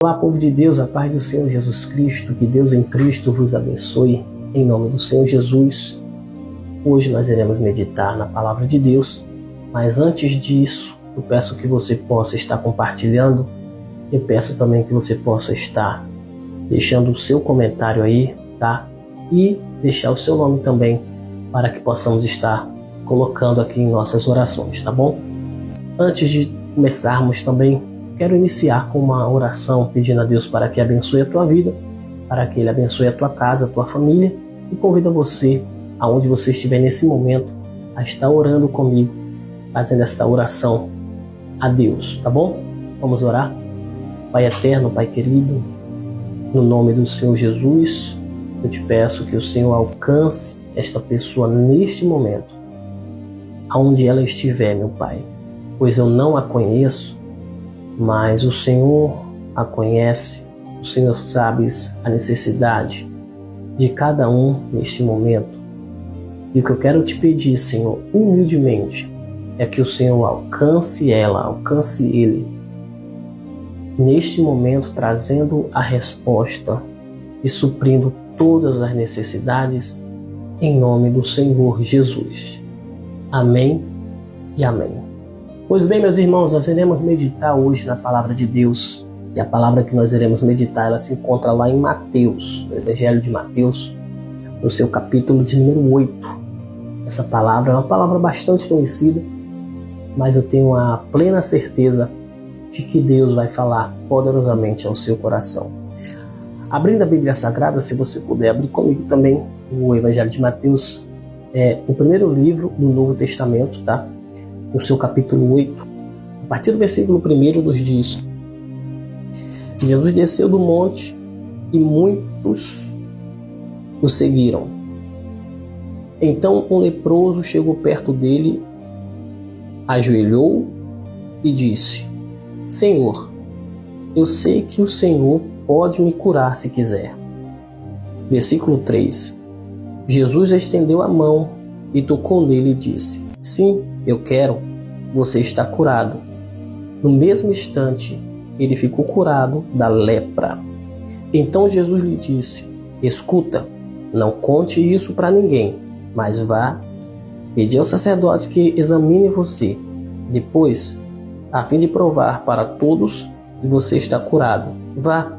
Olá, povo de Deus, a paz do Senhor Jesus Cristo, que Deus em Cristo vos abençoe, em nome do Senhor Jesus. Hoje nós iremos meditar na palavra de Deus, mas antes disso, eu peço que você possa estar compartilhando, eu peço também que você possa estar deixando o seu comentário aí, tá? E deixar o seu nome também, para que possamos estar colocando aqui em nossas orações, tá bom? Antes de começarmos também, quero iniciar com uma oração pedindo a Deus para que abençoe a tua vida, para que Ele abençoe a tua casa, a tua família, e convido você, aonde você estiver nesse momento, a estar orando comigo, fazendo essa oração a Deus, tá bom? Vamos orar? Pai eterno, Pai querido, no nome do Senhor Jesus, eu te peço que o Senhor alcance esta pessoa neste momento, aonde ela estiver, meu Pai, pois eu não a conheço, mas o Senhor a conhece, o Senhor sabe a necessidade de cada um neste momento. E o que eu quero te pedir, Senhor, humildemente, é que o Senhor alcance ela, alcance ele, neste momento trazendo a resposta e suprindo todas as necessidades, em nome do Senhor Jesus. Amém e amém. Pois bem, meus irmãos, nós iremos meditar hoje na palavra de Deus. E a palavra que nós iremos meditar, ela se encontra lá em Mateus, no Evangelho de Mateus, no seu capítulo de número 8. Essa palavra é uma palavra bastante conhecida, mas eu tenho a plena certeza de que Deus vai falar poderosamente ao seu coração. Abrindo a Bíblia Sagrada, se você puder abrir comigo também, o Evangelho de Mateus, é o primeiro livro do Novo Testamento, tá? No seu capítulo 8, a partir do versículo 1 nos diz: Jesus desceu do monte e muitos o seguiram. Então um leproso chegou perto dele, ajoelhou e disse: Senhor, eu sei que o Senhor pode me curar se quiser. Versículo 3: Jesus estendeu a mão e tocou nele e disse: Sim, eu quero, você está curado. No mesmo instante, ele ficou curado da lepra. Então Jesus lhe disse: Escuta, não conte isso para ninguém, mas vá, pede ao sacerdote que examine você. Depois, a fim de provar para todos que você está curado, vá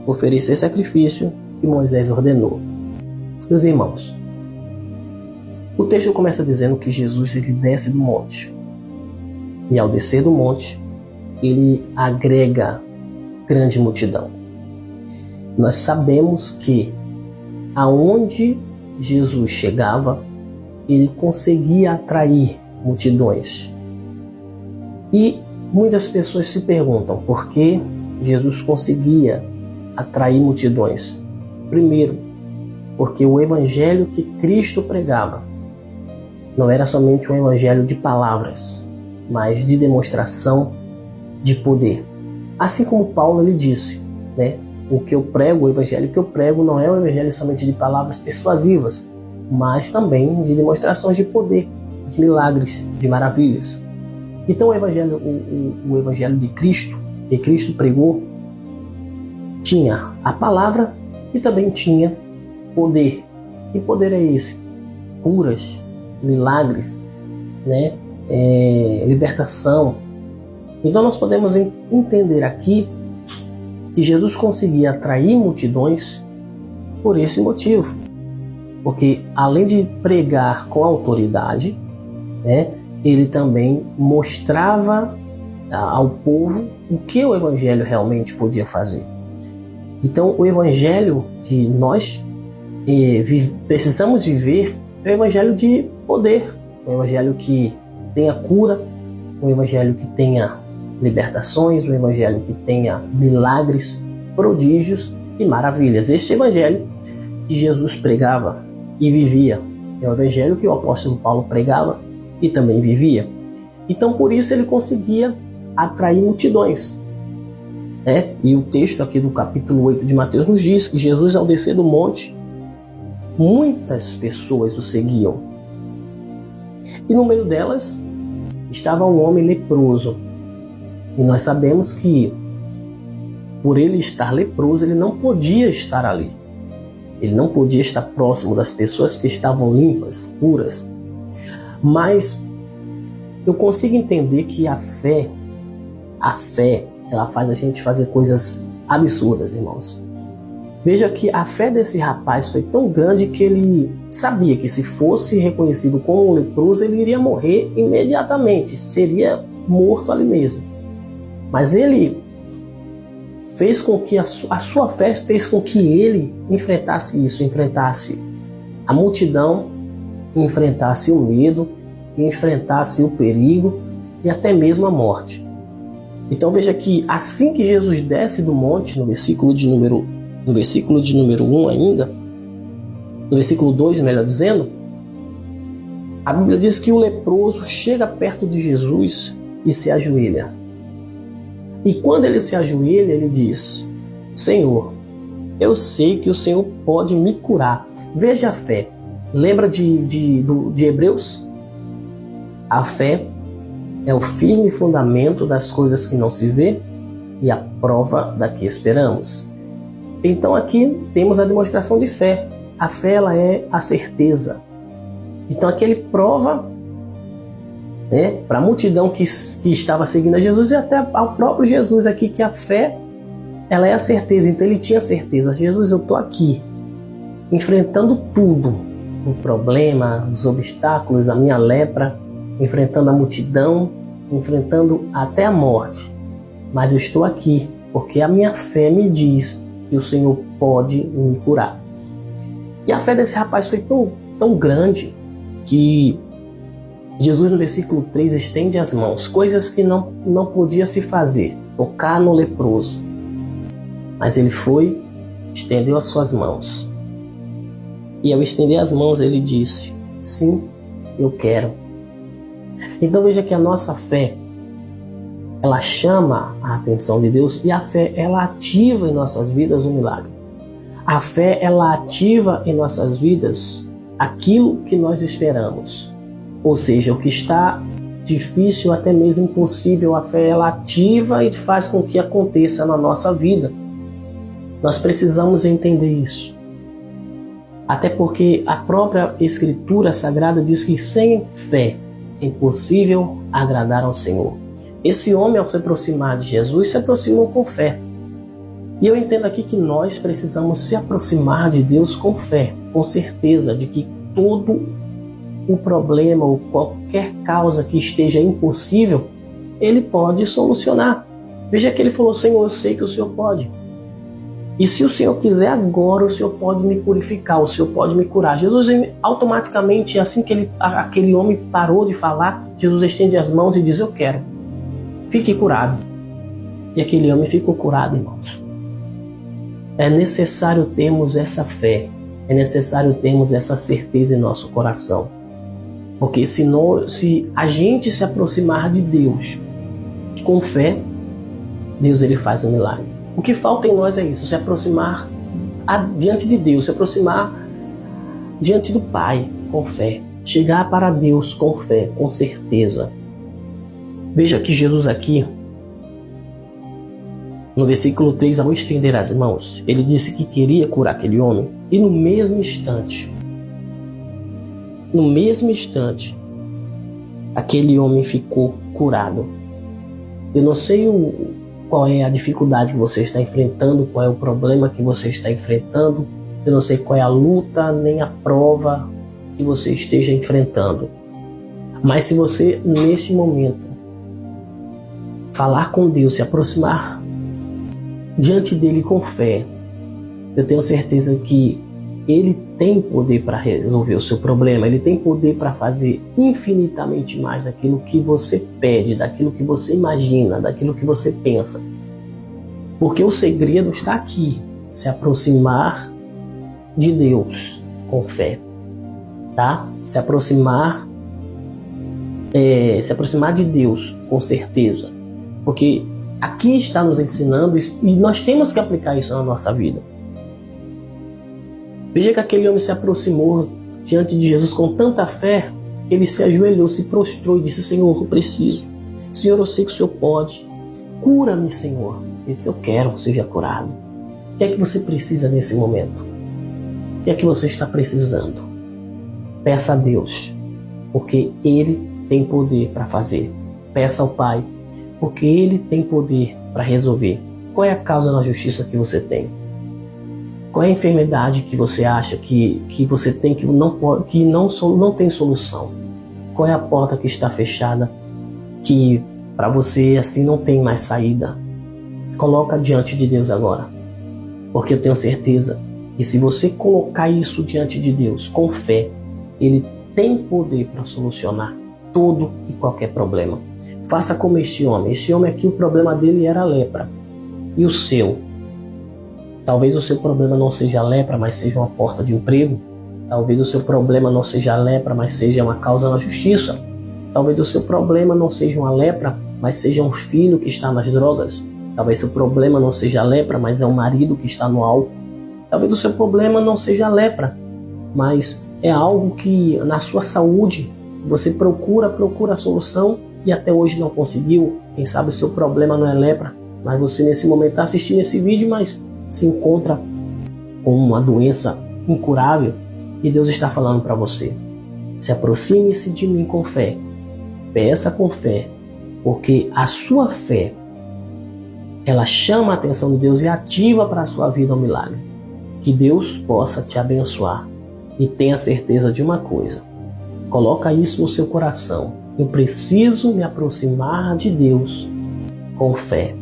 oferecer sacrifício que Moisés ordenou. Meus irmãos, o texto começa dizendo que Jesus ele desce do monte. E ao descer do monte, ele agrega grande multidão. Nós sabemos que aonde Jesus chegava, ele conseguia atrair multidões. E muitas pessoas se perguntam por que Jesus conseguia atrair multidões. Primeiro, porque o evangelho que Cristo pregava não era somente um evangelho de palavras, mas de demonstração de poder. Assim como Paulo ele disse, né? O que eu prego, o evangelho que eu prego não é um evangelho somente de palavras persuasivas, mas também de demonstrações de poder, de milagres, de maravilhas. Então o evangelho de Cristo, que Cristo pregou, tinha a palavra e também tinha poder. Que poder é esse? Curas, milagres, né? Libertação. Então nós podemos entender aqui que Jesus conseguia atrair multidões por esse motivo, porque além de pregar com autoridade, né, ele também mostrava ao povo o que o evangelho realmente podia fazer. Então o evangelho que nós precisamos viver é o evangelho de poder, um evangelho que tenha cura, um evangelho que tenha libertações, um evangelho que tenha milagres, prodígios e maravilhas. Este evangelho que Jesus pregava e vivia é o evangelho que o apóstolo Paulo pregava e também vivia. Então por isso ele conseguia atrair multidões. E o texto aqui do capítulo 8 de Mateus nos diz que Jesus, ao descer do monte, muitas pessoas o seguiam. E no meio delas estava um homem leproso. E nós sabemos que por ele estar leproso, ele não podia estar ali. Ele não podia estar próximo das pessoas que estavam limpas, puras. Mas eu consigo entender que a fé, ela faz a gente fazer coisas absurdas, irmãos. Veja que a fé desse rapaz foi tão grande que ele sabia que se fosse reconhecido como um leproso, ele iria morrer imediatamente, seria morto ali mesmo. Mas ele fez com que a sua fé fez com que ele enfrentasse isso, enfrentasse a multidão, enfrentasse o medo, enfrentasse o perigo e até mesmo a morte. Então veja que assim que Jesus desce do monte, no versículo de número 1 ainda, no versículo 2, melhor dizendo, a Bíblia diz que o leproso chega perto de Jesus e se ajoelha. E quando ele se ajoelha, ele diz: Senhor, eu sei que o Senhor pode me curar. Veja a fé. Lembra de Hebreus? A fé é o firme fundamento das coisas que não se vê e a prova da que esperamos. Então aqui temos a demonstração de fé. A fé, ela é a certeza. Então aqui ele prova, para a multidão que estava seguindo a Jesus e até ao próprio Jesus aqui, que a fé, ela é a certeza. Então ele tinha certeza: Jesus, eu estou aqui enfrentando tudo, o problema, os obstáculos, a minha lepra, enfrentando a multidão, enfrentando até a morte, mas eu estou aqui porque a minha fé me diz que o Senhor pode me curar. E a fé desse rapaz foi tão grande que Jesus, no versículo 3, estende as mãos, coisas que não podia se fazer, tocar no leproso. Mas ele foi, estendeu as suas mãos. E ao estender as mãos, ele disse: sim, eu quero. Então veja que a nossa fé, ela chama a atenção de Deus, e a fé, ela ativa em nossas vidas um milagre. A fé, ela ativa em nossas vidas aquilo que nós esperamos. Ou seja, o que está difícil, até mesmo impossível, a fé, ela ativa e faz com que aconteça na nossa vida. Nós precisamos entender isso. Até porque a própria Escritura Sagrada diz que sem fé é impossível agradar ao Senhor. Esse homem, ao se aproximar de Jesus, se aproximou com fé. E eu entendo aqui que nós precisamos se aproximar de Deus com fé, com certeza de que todo o problema ou qualquer causa que esteja impossível, Ele pode solucionar. Veja que ele falou: Senhor, eu sei que o Senhor pode. E se o Senhor quiser agora, o Senhor pode me purificar, o Senhor pode me curar. Jesus, automaticamente, assim que aquele homem parou de falar, Jesus estende as mãos e diz: eu quero. Fique curado. E aquele homem ficou curado, irmãos. É necessário termos essa fé, é necessário termos essa certeza em nosso coração. Porque se a gente se aproximar de Deus com fé, Deus, ele faz um milagre. O que falta em nós é isso: se aproximar diante de Deus, se aproximar diante do Pai com fé, chegar para Deus com fé, com certeza. Veja que Jesus aqui, no versículo 3, ao estender as mãos, ele disse que queria curar aquele homem, e no mesmo instante, aquele homem ficou curado. Eu não sei qual é a dificuldade que você está enfrentando, qual é o problema que você está enfrentando, eu não sei qual é a luta nem a prova que você esteja enfrentando. Mas se você, neste momento, falar com Deus, se aproximar diante dele com fé, eu tenho certeza que Ele tem poder para resolver o seu problema. Ele tem poder para fazer infinitamente mais daquilo que você pede, daquilo que você imagina, daquilo que você pensa. Porque o segredo está aqui: se aproximar de Deus com fé, tá? Se aproximar de Deus com certeza. Porque aqui está nos ensinando e nós temos que aplicar isso na nossa vida. Veja que aquele homem se aproximou diante de Jesus com tanta fé, ele se ajoelhou, se prostrou e disse: Senhor, eu preciso. Senhor, eu sei que o Senhor pode. cura-me, Senhor. Ele disse, eu quero, seja curado. O que é que você precisa nesse momento? O que é que você está precisando? Peça a Deus, porque Ele tem poder para fazer. Peça ao Pai, porque Ele tem poder para resolver. Qual é a causa na justiça que você tem? Qual é a enfermidade que você acha que você tem que não tem solução? Qual é a porta que está fechada que para você assim não tem mais saída? Coloca diante de Deus agora, porque eu tenho certeza que se você colocar isso diante de Deus com fé, Ele tem poder para solucionar todo e qualquer problema. Faça como este homem. Este homem aqui, o problema dele era a lepra. E o seu? Talvez o seu problema não seja a lepra, mas seja uma porta de emprego. Talvez o seu problema não seja a lepra, mas seja uma causa na justiça. Talvez o seu problema não seja uma lepra, mas seja um filho que está nas drogas. Talvez o seu problema não seja a lepra, mas é um marido que está no álcool. Talvez o seu problema não seja a lepra, mas é algo que na sua saúde você procura a solução e até hoje não conseguiu. Quem sabe o seu problema não é lepra, mas você nesse momento está assistindo esse vídeo, mas se encontra com uma doença incurável e Deus está falando para você. Se aproxime-se de mim com fé. Peça com fé, porque a sua fé ela chama a atenção de Deus e ativa para a sua vida um milagre. Que Deus possa te abençoar. E tenha certeza de uma coisa. Coloca isso no seu coração. Eu preciso me aproximar de Deus com fé.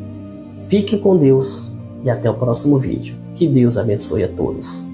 Fique com Deus e até o próximo vídeo. Que Deus abençoe a todos.